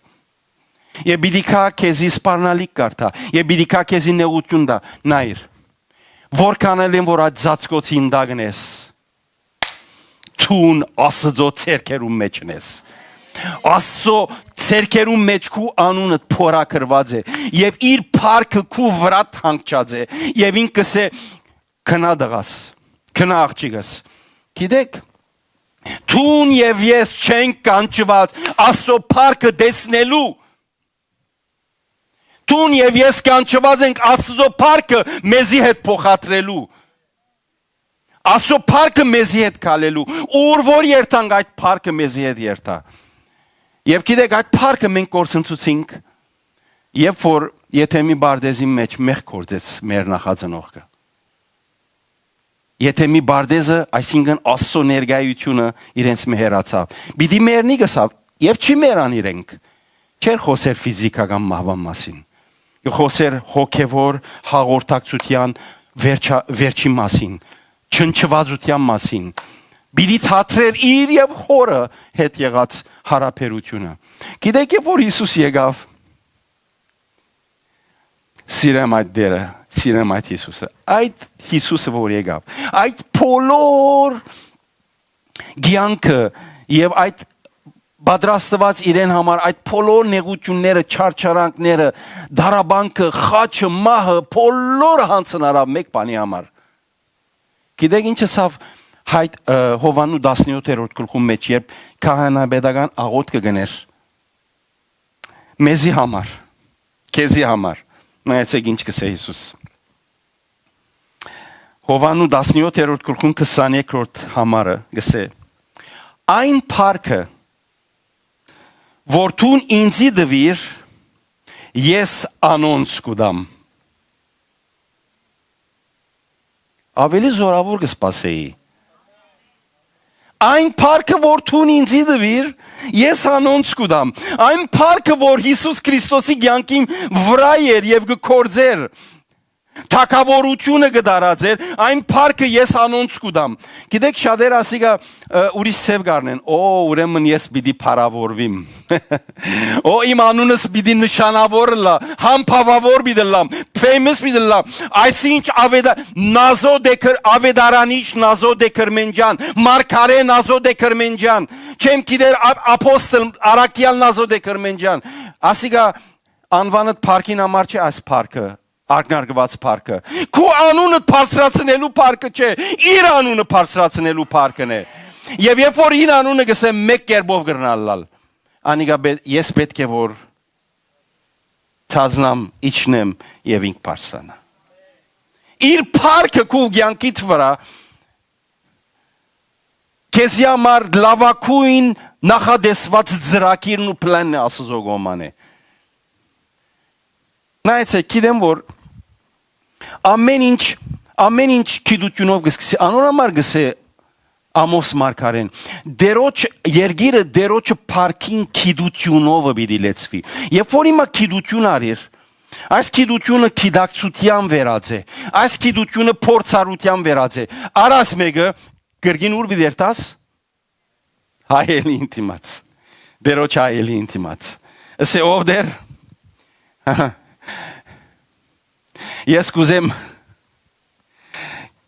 Եվ պիտի քա քեզի սպառնալիք կարդա, եւ պիտի քա քեզի նեղություն տա, նայր։ Որքան էլ որ այդ ծածկոցին դագնես, թուն Աստծո ցերկերում մեջ նես։ Աստծո ցերկերում մեջ քու անունդ փորակրված է, եւ իր փառքը քու վրա թանկած է, եւ ինքս է քնա դղաս, քնա աղջիկս։ Գիտեք Թուն եւ ես չենք կանչված Աստծո փառքը դեսնելու Թուն եւ ես կանչված ենք Աստծո փառքը մեզի հետ փոխադրելու Աստծո փառքը մեզի հետ քալելու ուր որ երթանք այդ փառքը մեզի հետ երթա Եվ գիտեք այդ փառքը մենք կորցնցուցինք երբ որ Եթեմի բարդեզի մեջ մեղ կործեց մեր նախածնողքը Եթե մի բարդեզը, այսինքն Աստծո ներկայությունը իրենց մեհերացավ։ Պիտի մերնի գսավ, եւ չի մերան իրենք։ Չէր խոսեր ֆիզիկական մահվան մասին։ Խոսեր հոգեվոր հաղորդակցության վերջի մասին, չնչվածության մասին։ Պիտի թատրեր իր եւ հորը հետ եղած հարաբերությունը։ Գիտեք, որ Հիսուս եկավ Սիրեմ այդ դերը, սիրեմ այդ Հիսուսը, այդ Հիսուսը որ եկավ, այդ բոլոր գյանքը եւ այդ պատրաստված իրեն համար այդ բոլոր նեղությունները, չարչարանքները, դարաբանքը, խաչը, մահը, բոլորը հանցնարավ մեկ բանի համար։ Գիտեք ինչ ասավ հայտ Հովանու 17-րդ գլխում մեջ երբ քահանայապետական աղոթք կգներ մեզի համար, քեզի համար Նայեցեք ինչ կսե Հիսուս։ Հովանու 17-րդ գլխում 22-րդ համարը գսե Այն փառքը որ դուն ինձի դվիր ես անոնց կուդամ Ավելի զորավոր կսպասեի Այն փառքը որ դուն ինձի դվիր ես անոնց կուդամ Այն փառքը որ Հիսուս Քրիստոսի կյանքին վրա էր եւ գործեր Թակավորությունը գդարածեր այն փառքը ես անոնց կուդամ Գիտեք շատեր ասիկա ուրիշ ցև գարնեն Օ ուրեմն ես պիտի փառավորվիմ Օ իմ անունս պիտի նշանավոր լա համբավավոր պիտի լամ famous պիտի լամ Այսինչ նազո դեկր ավետարանիչ նազո դեկրմենջան մարգարե նազո դեկրմենջան չեմ գիտեր ապոստլ արաքյալ նազո դեկրմենջան ասիկա անվանդ փառքին համար չէ այս փառքը Արգնարգված փառքը քո անունը բարձրացնելու փառքը չէ իր անունը բարձրացնելու փառքն է եւ երբ որ իր անունը գսեմ մեկ կերպով գրնալալ անիգա ես պետք է որ ցածնամ իջնեմ եւ ինք բարձրանա իր փառքը քու կյանքիդ վրա քեզի համար լավակույն նախադեсված ծրագիրն ու պլանն է Աստծո կողմանը։ Նայեցեք, գիտեմ որ ամեն ինչ գիտությունով գսկսի, անորամար գսե Ամոս մարգարեն, դերոջ երգիրը դերոջը փառքին գիտությունով պիտի լեցվի։ Երբ որ հիմա գիտություն արիր, այս գիտությունը գիտակցության վերած է, այս գիտությունը փորձառության վերած է։ Արած մեկը գրգին ուր պիտի երթաս հայելի ինտիմաց։ Դերոջ հայելի ինտիմաց։ Ասե ով դեր։ Ես կուզեմ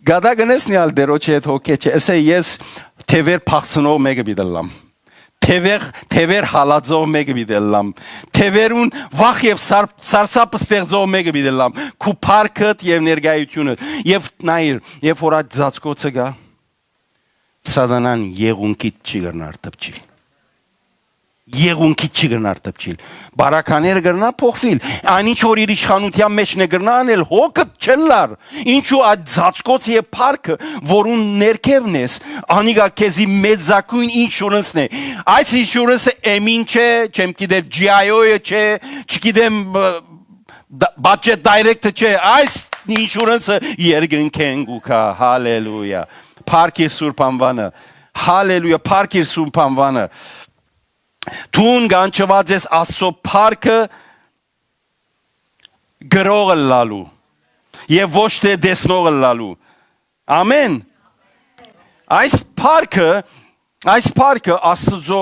Գադագնեսնի ալ դերոջի հետ հոգե չէ, ասե ես թևեր փախցնող մեկը բիդելլամ, թևեր հալածող մեկը բիդելլամ, թևերուն վախ եւ սարսափ ստեղծող մեկը բիդելլամ, քու փառքդ եւ ներգայությունը եւ նայր, երբ որ այդ ծածկոցը գա, սատանան եղունքիդ չի գնար տպչիլ։ Եղունքիդ չի գնար տպչիլ։ Բարակաները գրնա փոխվիլ։ Այն ինչ որ իր իշխանության մեջ է գրնա անել հոգդ չլար։ Ինչու այդ ծածկոց եւ փառքը, որուն ներքևն ես, անիգա քեզի մեծակույն ինշուրանսն է։ Այս ինշուրանսը էմին չէ, չեմ գիտեր GIO-ը չէ, չգիտեմ budget direct-ը չէ։ Այս ինշուրանսը երկնքեն գուքա։ Հալելույա։ Փառքի Սուրբ անվանը։ Հալելույա, փառքի Սուրբ անվանը։ Տուն գանչված ես Աստծո փառքը գրողը լալու եւ ոչ թե դեսնողը լալու։ Ամեն։ Այս փառքը Աստծո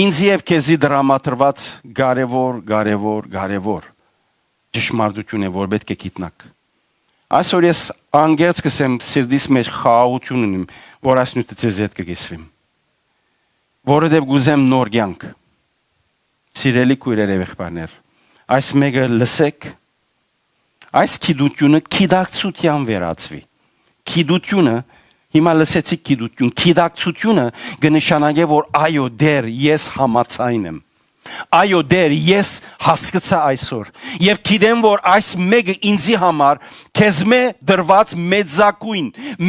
ինձ եւ քեզի դրամատրված կարևոր ճշմարտություն է, որ պետք է գիտնաք։ Այսօր ես անգերց կսեմ սիրտիս մեջ խաղաղություն ունիմ, որ այս նույնը ձեզ հետ կգեսվիմ։ Որովհետև գուզեմ նոր կյանք։ Սիրելի քույրեր եւ եղբայրներ, այս մեկը լսեք, այս գիտությունը գիտակցության վերածվի։ Գիտությունը, հիմա լսեցիք գիտություն, գիտակցությունը կնշանակե, որ այո, դեր ես համաձայն եմ։ Այո, դեր ես հասկացա այսօր եւ գիտեմ որ այս մեկը ինձի համար քեզմե դրված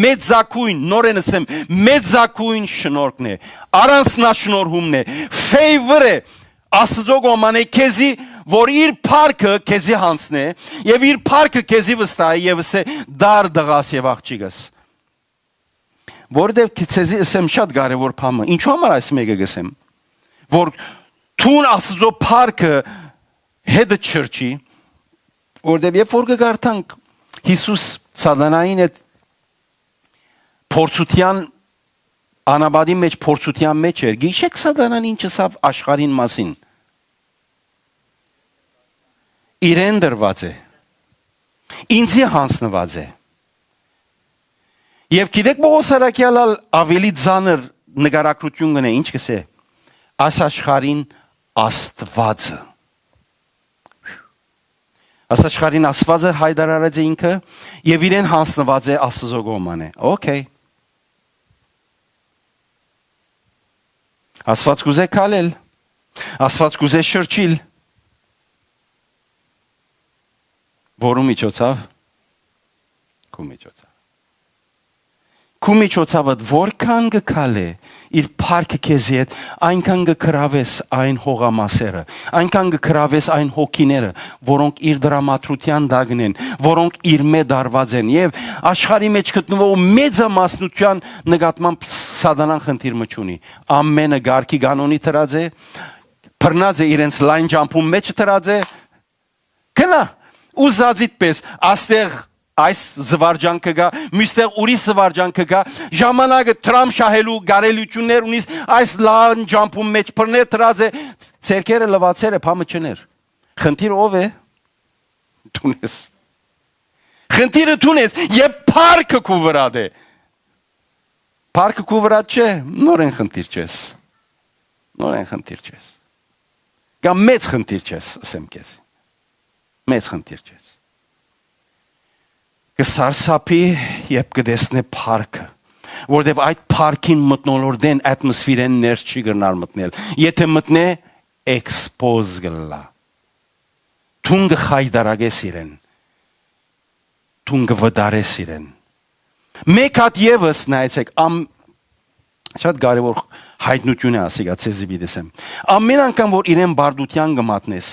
մեծակույն նորեն ասեմ մեծակույն շնորհքն է առանձնաշնորհումն է favor է Աստծո կողմանը քեզի որ իր փառքը քեզի հանցնե եւ իր փառքը քեզի վստահի եւ ասե դար դղաս եւ աղջիկս որովհետեւ քեզի ասեմ շատ կարեւոր բան է ինչու համար այս մեկը գսեմ որ Տուն Աստծո փառքը հետը չրչի, որտեղ երբ որ կգարտանք Հիսուս սատանային այդ փորձության անաբադի մեջ փորձության մեջ էր, գիշեք սատանան ինչ ասավ աշխարհին մասին։ Իրեն դրված է։ Ինձի հանձնված է։ Եվ գիտեք Պողոս Արաքյալը ավելի ծանր նկարագրություն կնե, ինչ կսե։ Այս աշխարհին Աստվածը Աստաշխարին Աստվածը հայտարարած է ինքը եւ իրեն հանձնված է Աստծո կողմանը։ Okay։ Աստված կուզե քալել։ Աստված կուզե շրջիլ։ Որու միջոցով։ Քու միջոցով որքան կքալե իր փառքը քեզի հետ այնքան կկրավես այն հողամասերը այնքան կկրավես այն հոգիները որոնք իր դրամատրության դագն են որոնք իր մեջ դարված են եւ աշխարհի մեջ գտնվող մեծամասնության նկատմամբ սատանան խնդիր մչունի ամենը գարկի կանոնի դրած է բռնած է իրենց լայն ջամփում մեջ դրած է կնա ուզածիդ պես աստեղ այս զվարճանքը գա, մյուստեղ ուրիշ զվարճանքը գա, ժամանակը Թրամփ շահելու գարելություններ ունիս, այս լան ջամփում մեջ բռնել դրած է, ցերկերը լվացել է, փամը չներ։ Խնդիրը ով է։ Տունես։ Խնդիրը տունես, եւ փառքը քու վրա է։ Փառքը քու վրա չէ, նորեն խնդիր չես։ Կամ մեծ խնդիր չես, ասեմ քեզ։ Մեծ խնդիր չես։ Կսարսափի եւ կդեսնե փառքը որովհետեւ այդ փառքին մտնոլորտեն ատմոսֆերեն ներս չի գնար մտնել եթե մտնե էքսպոզ գլա թունգ խայդարագես իրեն դու գվդարես իրեն։ Մեկ հատ եւս նայեցեք, շատ կարևոր հայտնություն է ասիգա ցեզի բիդեսեմ։ Ամեն անգամ որ իրեն բարդության գմատնես,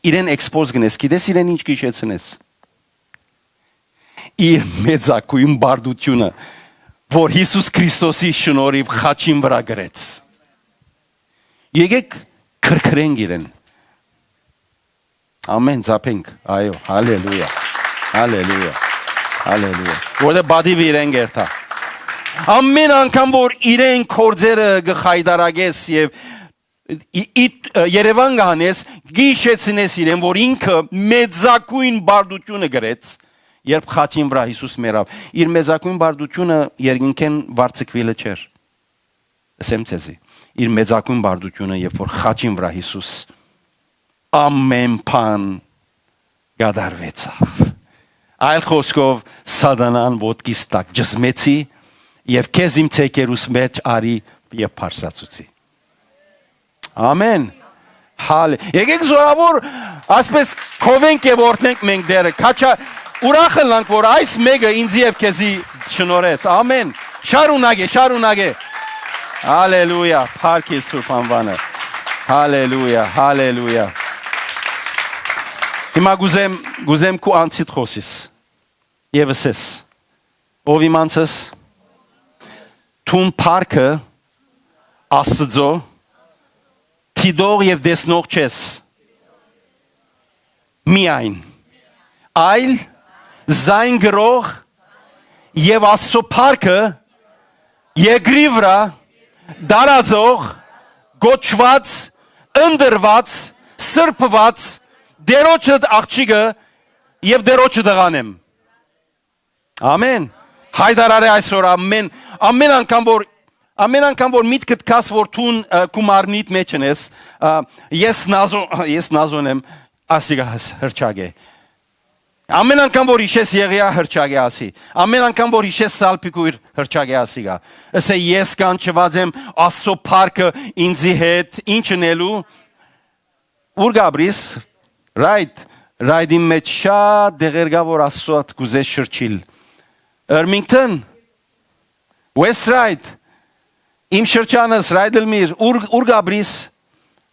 իրեն էքսպոզ գնես, գիտես իրեն ինչ կիշեցնես։ Իր մեծակույն բարդությունը, որ Հիսուս Քրիստոսի շնորհիվ խաչին վրա գրեց։ Եկեք քրքրենք իրեն։ Ամեն ծափենք, այո, հալելույա, հալելույա, հալելույա։ Որտե բադիվ իրեն գերտա։ Ամեն անգամ որ իրեն կորձերը գխայդարագես եւ Երևան գանես, գիշեցնես իրեն, որ ինքը մեծակույն բարդությունը գրեց, երբ խաչին վրա Հիսուս մեռավ։ Իր մեծակույն բարդությունը երկինքեն վարձկվելը չէր։ Ասեմ ցեզի, իր մեծակույն բարդությունը, երբ որ խաչին վրա Հիսուս ամեն բան գադարվեցավ։ Այլ խոսքով սատանան ոտքիս տակ ջզմեցի եւ քեզ իմ ցեկերուս մեջ արի եւ փարսացուցի։ Ամեն։ Հալ։ Եկեք զորավոր ասպես կովենք եւ օրտնենք մենք դերը։ Քաչա ուրախ ենք որ այս մեկը ինձ եւ քեզի շնորհեց։ Ամեն։ Շարունակե։ Հալելույա։ Փառքի Սուրբ անվանը։ Հալելույա, հալելույա։ Հիմա գուզեմ քու անցիդ խոսիս։ Եվս ես։ Ով իմանցս Թուն փառքը Աստծո թիդող եւ դեսնող չես միայն այլ զայն գրող եւ Աստծո փառքը երկրի վրա դարածող գոչված ընդրված սրբված դերոջդ աղջիկը եւ դերոջը դղանեմ ամեն հայդարարե այսօր ամեն անգամ որ միտքդ կաս որ թուն կումարնիտ մեջ ես ես նազոն եմ ասիգա հրճագե ամեն անգամ որ իշես եղիա հրճագե ասի ամեն անգամ որ իշես սալպիկույր հրճագե ասիգա ասե ես կանչված եմ Աստծո փառքը ինձի հետ ինչնելու ուր գաբրիս ռայդի մեջ շատ դեղեր գա որ Աստծո at գուզե շրջիլ Ermington, Westride, իմ շրջանս Ռայդելմիր, ուր գաբրիս,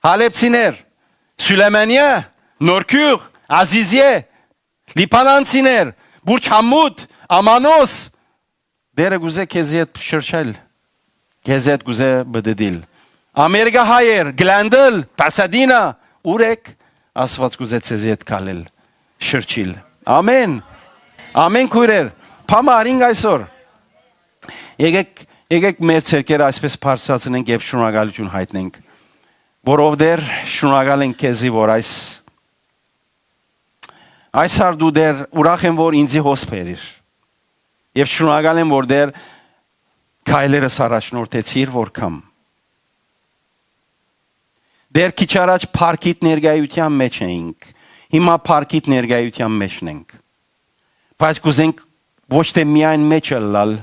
Հալեպցիներ, Սուլեյմանիա, Նորքյուղ, Ազիզիե, Լիբանանցիներ, Բուրջ Համուդ, Ամանոս, դերը գուզե քեզի հետ շրջել, քեզի հետ գուզե բդդիլ, Ամերիկա հայեր, Գլանդել, Պասադինա, ուր եք, Աստված գուզե քեզի հետ կալել, շրջիլ, ամեն, ամեն քույրեր, Փամարինգ այսօր եկեք մեր ցերկերը այսպես բարձրացնենք եւ շնորհակալություն հայտնենք որով դեր շնորհակալ ենք քեզի որ այս արդու դեր ուրախ եմ որ ինձի հոսպերիր եւ շնորհակալ եմ որ դեր քայլերս առաջնորդեցիր որ կամ դեր քիչ առաջ փարքիտ ներգայության մեջ էինք հիմա փարքիտ ներգայության մեջն ենք բայց կուզենք ոչ թե միայն մեջ ըլլալ,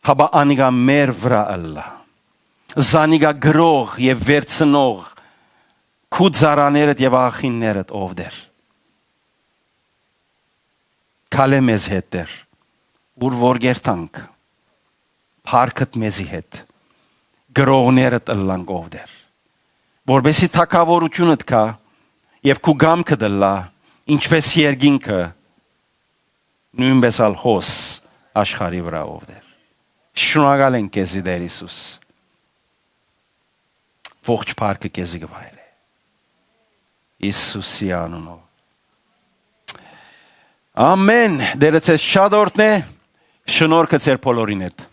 հաբա անիգա մեր վրա ըլլա, զանիգա գրող և վերցնող, քու ձարաներդ և աղախիններդ ով դեր, կալե մեզ հետ դեր, ուր որ գերտանք, փառքդ մեզի հետ, գրողներդ ըլլանք ով դեր, որբեսի թակավորությունդ կա, և քու գամքդ ըլլա, ինչպես երգինքը, նույնպես ալ հոս աշխարի վրա ով դեր շնորհակալ ենք քեզի Տեր Հիսուս ողջ փառքը քեզի գվայել Հիսուսի անունով ամեն դերը ցես շատ օրհնե շնորհքը ձեր բոլորին հետ